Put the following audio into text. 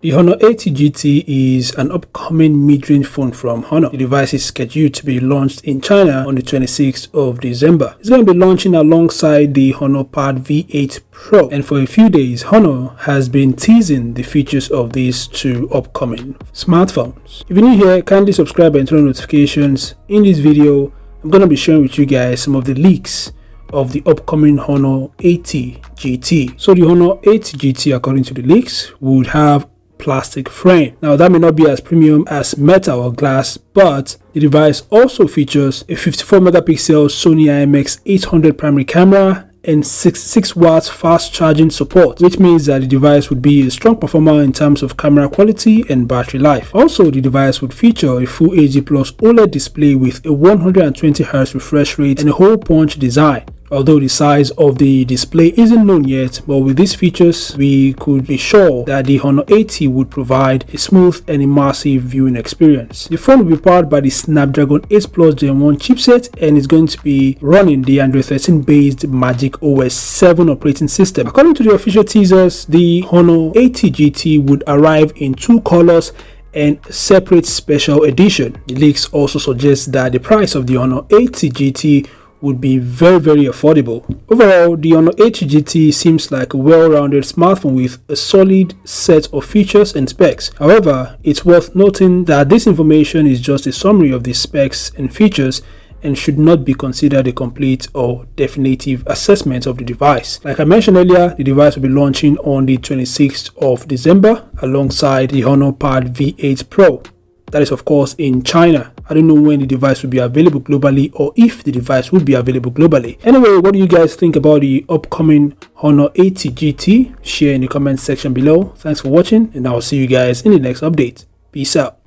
The Honor 80 GT is an upcoming mid-range phone from Honor. The device is scheduled to be launched in China on the 26th of December. It's going to be launching alongside the Honor Pad V8 Pro, and for a few days, Honor has been teasing the features of these two upcoming smartphones. If you're new here, kindly subscribe and turn on notifications. In this video, I'm going to be sharing with you guys some of the leaks of the upcoming Honor 80 GT. So the Honor 80 GT, according to the leaks, would have plastic frame. Now that may not be as premium as metal or glass, but the device also features a 54 megapixel Sony IMX800 primary camera and 6 watts fast charging support, which means that the device would be a strong performer in terms of camera quality and battery life. Also, the device would feature a Full HD Plus OLED display with a 120Hz refresh rate and a hole punch design. Although the size of the display isn't known yet, but with these features, we could be sure that the Honor 80 would provide a smooth and immersive viewing experience. The phone will be powered by the Snapdragon 8 Plus Gen 1 chipset and is going to be running the Android 13 based Magic OS 7 operating system. According to the official teasers, the Honor 80 GT would arrive in 2 colors and separate special edition. The leaks also suggest that the price of the Honor 80 GT would be very affordable. Overall, the Honor 80 GT seems like a well-rounded smartphone with a solid set of features and specs. However, it's worth noting that this information is just a summary of the specs and features and should not be considered a complete or definitive assessment of the device. Like I mentioned earlier, the device will be launching on the 26th of December alongside the Honor Pad V8 Pro. That is, of course, in China. I don't know when the device will be available globally or if the device will be available globally. Anyway, what do you guys think about the upcoming Honor 80 GT? Share in the comment section below. Thanks for watching, and I'll see you guys in the next update. Peace out.